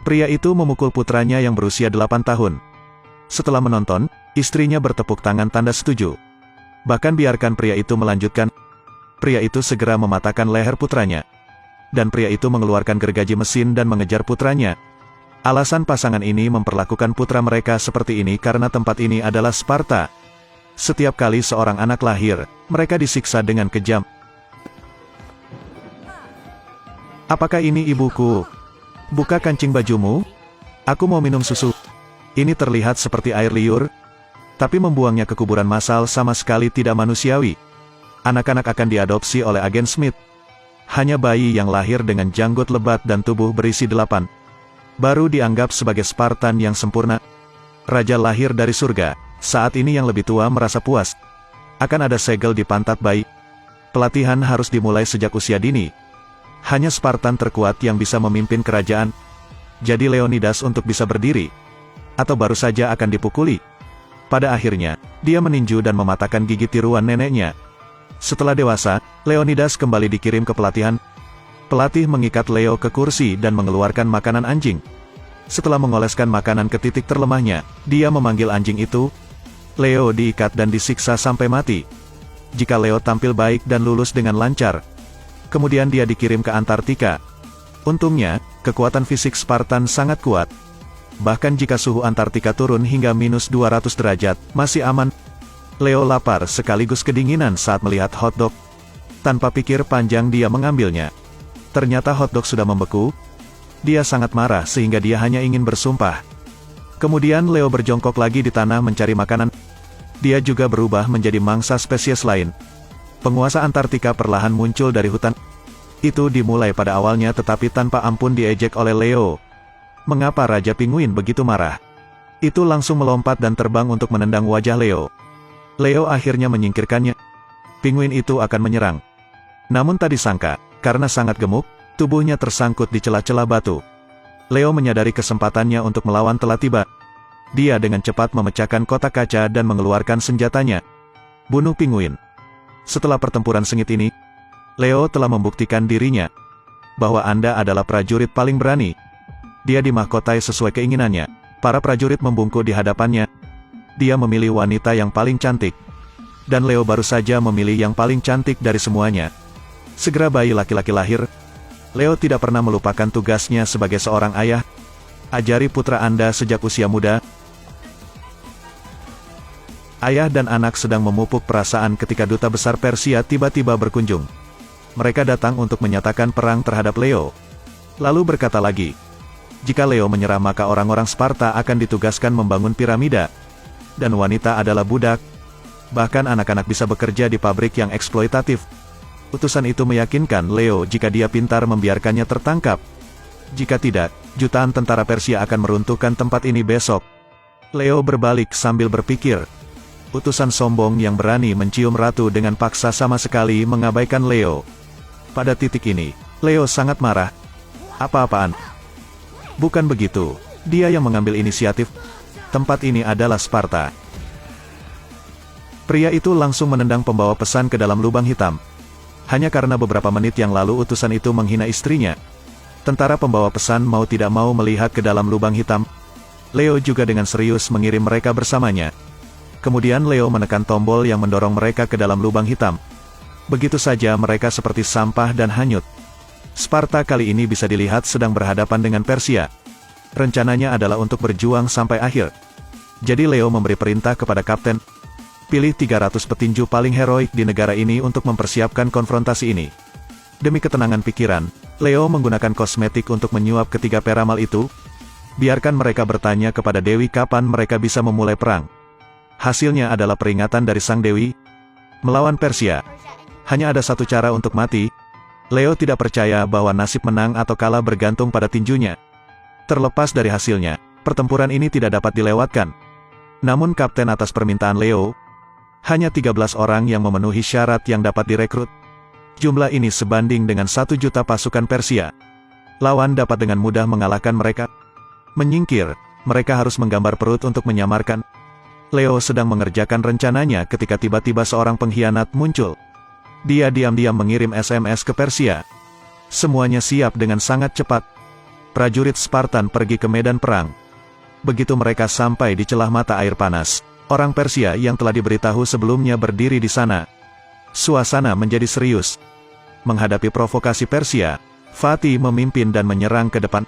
Pria itu memukul putranya yang berusia 8 tahun. Setelah menonton, istrinya bertepuk tangan tanda setuju. Bahkan biarkan pria itu melanjutkan. Pria itu segera mematahkan leher putranya. Dan pria itu mengeluarkan gergaji mesin dan mengejar putranya. Alasan pasangan ini memperlakukan putra mereka seperti ini karena tempat ini adalah Sparta. Setiap kali seorang anak lahir, mereka disiksa dengan kejam. Apakah ini ibuku? Buka kancing bajumu. Aku mau minum susu. Ini terlihat seperti air liur, tapi membuangnya ke kuburan massal sama sekali tidak manusiawi. Anak-anak akan diadopsi oleh agen Smith. Hanya bayi yang lahir dengan janggut lebat dan tubuh berisi 8. Baru dianggap sebagai Spartan yang sempurna. Raja lahir dari surga. Saat ini yang lebih tua merasa puas. Akan ada segel di pantat bayi. Pelatihan harus dimulai sejak usia dini. Hanya Spartan terkuat yang bisa memimpin kerajaan. Jadi Leonidas untuk bisa berdiri. Atau baru saja akan dipukuli. Pada akhirnya, dia meninju dan mematahkan gigi tiruan neneknya. Setelah dewasa, Leonidas kembali dikirim ke pelatihan. Pelatih mengikat Leo ke kursi dan mengeluarkan makanan anjing. Setelah mengoleskan makanan ke titik terlemahnya, dia memanggil anjing itu. Leo diikat dan disiksa sampai mati. Jika Leo tampil baik dan lulus dengan lancar, kemudian dia dikirim ke Antartika. Untungnya, kekuatan fisik Spartan sangat kuat. Bahkan jika suhu Antartika turun hingga minus 200 derajat, masih aman. Leo lapar sekaligus kedinginan saat melihat hotdog. Tanpa pikir panjang dia mengambilnya. Ternyata hotdog sudah membeku. Dia sangat marah sehingga dia hanya ingin bersumpah. Kemudian Leo berjongkok lagi di tanah mencari makanan. Dia juga berubah menjadi mangsa spesies lain. Penguasa Antartika perlahan muncul dari hutan. Itu dimulai pada awalnya tetapi tanpa ampun diejek oleh Leo. Mengapa Raja Pinguin begitu marah? Itu langsung melompat dan terbang untuk menendang wajah Leo. Leo akhirnya menyingkirkannya. Pinguin itu akan menyerang. Namun tak disangka, karena sangat gemuk, tubuhnya tersangkut di celah-celah batu. Leo menyadari kesempatannya untuk melawan telah tiba. Dia dengan cepat memecahkan kotak kaca dan mengeluarkan senjatanya. Bunuh pinguin. Setelah pertempuran sengit ini, Leo telah membuktikan dirinya bahwa Anda adalah prajurit paling berani. Dia dimahkotai sesuai keinginannya. Para prajurit membungkuk di hadapannya. Dia memilih wanita yang paling cantik. Dan Leo baru saja memilih yang paling cantik dari semuanya. Segera bayi laki-laki lahir. Leo tidak pernah melupakan tugasnya sebagai seorang ayah. Ajari putra Anda sejak usia muda. Ayah dan anak sedang memupuk perasaan ketika duta besar Persia tiba-tiba berkunjung. Mereka datang untuk menyatakan perang terhadap Leo. Lalu berkata lagi, jika Leo menyerah maka orang-orang Sparta akan ditugaskan membangun piramida. Dan wanita adalah budak. Bahkan anak-anak bisa bekerja di pabrik yang eksploitatif. Utusan itu meyakinkan Leo jika dia pintar membiarkannya tertangkap. Jika tidak, jutaan tentara Persia akan meruntuhkan tempat ini besok. Leo berbalik sambil berpikir. Utusan sombong yang berani mencium ratu dengan paksa sama sekali mengabaikan Leo. Pada titik ini, Leo sangat marah. Apa-apaan? Bukan begitu. Dia yang mengambil inisiatif. Tempat ini adalah Sparta. Pria itu langsung menendang pembawa pesan ke dalam lubang hitam. Hanya karena beberapa menit yang lalu utusan itu menghina istrinya. Tentara pembawa pesan mau tidak mau melihat ke dalam lubang hitam. Leo juga dengan serius mengirim mereka bersamanya. Kemudian Leo menekan tombol yang mendorong mereka ke dalam lubang hitam. Begitu saja mereka seperti sampah dan hanyut. Sparta kali ini bisa dilihat sedang berhadapan dengan Persia. Rencananya adalah untuk berjuang sampai akhir. Jadi Leo memberi perintah kepada kapten. Pilih 300 petinju paling heroik di negara ini untuk mempersiapkan konfrontasi ini. Demi ketenangan pikiran, Leo menggunakan kosmetik untuk menyuap ketiga peramal itu. Biarkan mereka bertanya kepada Dewi kapan mereka bisa memulai perang. Hasilnya adalah peringatan dari Sang Dewi. Melawan Persia. Hanya ada satu cara untuk mati. Leo tidak percaya bahwa nasib menang atau kalah bergantung pada tinjunya. Terlepas dari hasilnya, pertempuran ini tidak dapat dilewatkan. Namun kapten atas permintaan Leo, hanya 13 orang yang memenuhi syarat yang dapat direkrut. Jumlah ini sebanding dengan 1 juta pasukan Persia. Lawan dapat dengan mudah mengalahkan mereka. Menyingkir, mereka harus menggambar perut untuk menyamarkan. Leo sedang mengerjakan rencananya ketika tiba-tiba seorang pengkhianat muncul. Dia diam-diam mengirim SMS ke Persia. Semuanya siap dengan sangat cepat. Prajurit Spartan pergi ke medan perang. Begitu mereka sampai di celah mata air panas, orang Persia yang telah diberitahu sebelumnya berdiri di sana. Suasana menjadi serius. Menghadapi provokasi Persia, Fatih memimpin dan menyerang ke depan.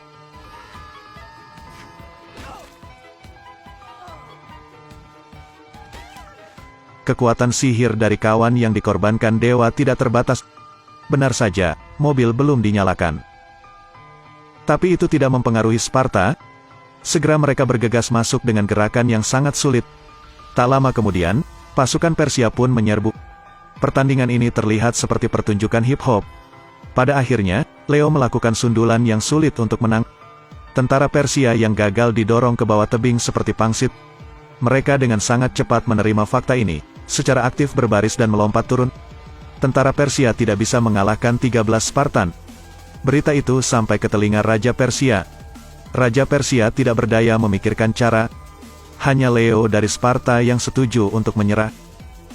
Kekuatan sihir dari kawan yang dikorbankan dewa tidak terbatas. Benar saja, mobil belum dinyalakan. Tapi itu tidak mempengaruhi Sparta. Segera mereka bergegas masuk dengan gerakan yang sangat sulit. Tak lama kemudian, pasukan Persia pun menyerbu. Pertandingan ini terlihat seperti pertunjukan hip-hop. Pada akhirnya, Leo melakukan sundulan yang sulit untuk menang. Tentara Persia yang gagal didorong ke bawah tebing seperti pangsit. Mereka dengan sangat cepat menerima fakta ini, secara aktif berbaris dan melompat turun. Tentara Persia tidak bisa mengalahkan 13 Spartan. Berita itu sampai ke telinga Raja Persia. Raja Persia tidak berdaya memikirkan cara. Hanya Leo dari Sparta yang setuju untuk menyerah.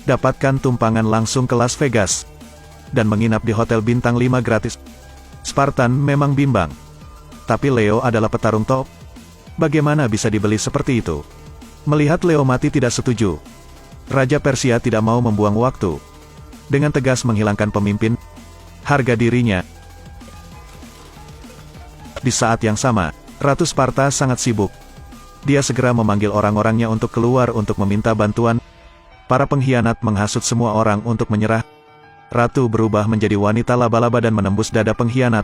Dapatkan tumpangan langsung ke Las Vegas. Dan menginap di hotel bintang 5 gratis. Spartan memang bimbang. Tapi Leo adalah petarung top. Bagaimana bisa dibeli seperti itu? Melihat Leo mati tidak setuju. Raja Persia tidak mau membuang waktu. Dengan tegas menghilangkan pemimpin harga dirinya. Di saat yang sama, Ratu Sparta sangat sibuk. Dia segera memanggil orang-orangnya untuk keluar untuk meminta bantuan. Para pengkhianat menghasut semua orang untuk menyerah. Ratu berubah menjadi wanita laba-laba dan menembus dada pengkhianat.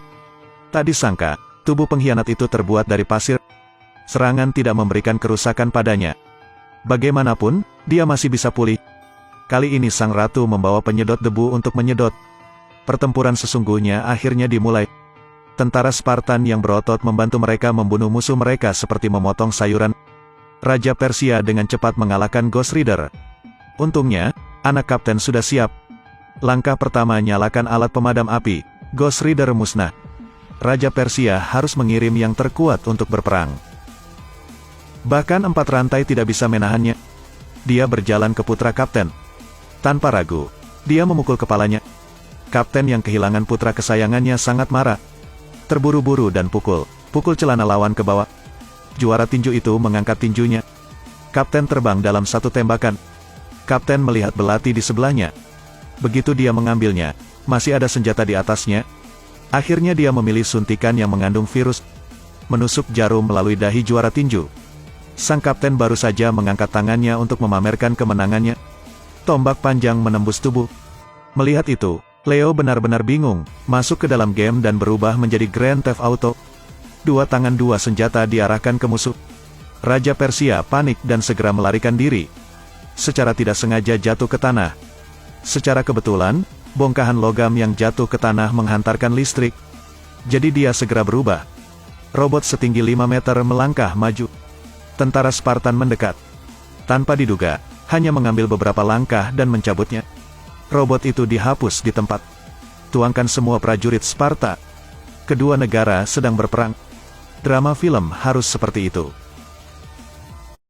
Tak disangka, tubuh pengkhianat itu terbuat dari pasir. Serangan tidak memberikan kerusakan padanya. Bagaimanapun, dia masih bisa pulih. Kali ini sang ratu membawa penyedot debu untuk menyedot. Pertempuran sesungguhnya akhirnya dimulai. Tentara Spartan yang berotot membantu mereka membunuh musuh mereka seperti memotong sayuran. Raja Persia dengan cepat mengalahkan Ghost Rider. Untungnya, anak kapten sudah siap. Langkah pertama nyalakan alat pemadam api. Ghost Rider musnah. Raja Persia harus mengirim yang terkuat untuk berperang. Bahkan 4 rantai tidak bisa menahannya. Dia berjalan ke putra kapten. Tanpa ragu, dia memukul kepalanya. Kapten yang kehilangan putra kesayangannya sangat marah. Terburu-buru dan pukul celana lawan ke bawah. Juara tinju itu mengangkat tinjunya. Kapten terbang dalam satu tembakan. Kapten melihat belati di sebelahnya. Begitu dia mengambilnya, masih ada senjata di atasnya. Akhirnya dia memilih suntikan yang mengandung virus. Menusuk jarum melalui dahi juara tinju. Sang kapten baru saja mengangkat tangannya untuk memamerkan kemenangannya. Tombak panjang menembus tubuh. Melihat itu, Leo benar-benar bingung, masuk ke dalam game dan berubah menjadi Grand Theft Auto. 2 tangan 2 senjata diarahkan ke musuh. Raja Persia panik dan segera melarikan diri. Secara tidak sengaja jatuh ke tanah. Secara kebetulan, bongkahan logam yang jatuh ke tanah menghantarkan listrik. Jadi dia segera berubah. Robot setinggi 5 meter melangkah maju. Tentara Spartan mendekat. Tanpa diduga, hanya mengambil beberapa langkah dan mencabutnya. Robot itu dihapus di tempat. Tuangkan semua prajurit Sparta. Kedua negara sedang berperang. Drama film harus seperti itu.